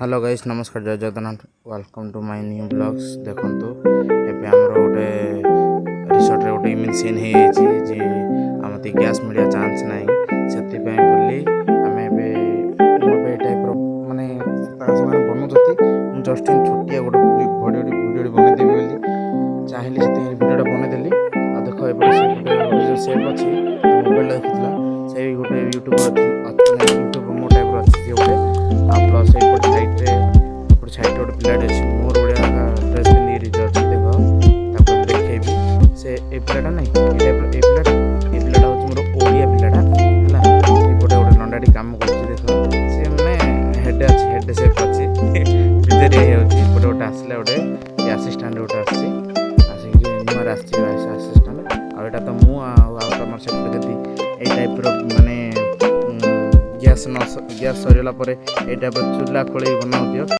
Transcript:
hello guys नमस्कार जय Jagannath welcome to my new blogs देखंतु एबे हमरो गोटे रिसोर्ट रे गोटे इमेज सीन हे जी जे हमते गैस मिलिया चांस नाही सेति पय बोली हमें एबे टाइप रो माने तास माने बनउछती जस्ट छोटिया गोटे वीडियो बने देबे बोली चाहली सेति वीडियोटा बने देली आ देखो एबे से सेव अछि मोबाइल देखितला से गोटे यूट्यूब मो टाइप रो अछि जे गोटे आ प्लस एपट साइड गोटे पिलाटे अच्छे मोर ओडिया ड्रेस पिंधि रिजर्ट देखो देखेबी से ए पिलाटा नहीं ए पिलाटा हूँ मोर ओडिया पिलाटा है गोटे गोटे लंडाटी कम कर देख सी मैंने हेड अच्छी हेड सेप अच्छी भितर ये गोटे आसला गोटे आसीस्टाट गोटे आसिक नुआर आसीस्टाट आटा तो मुझे सेपटे जब टाइप माने गैस सरीगला ये टाइप चूल्हा खोल बनाओ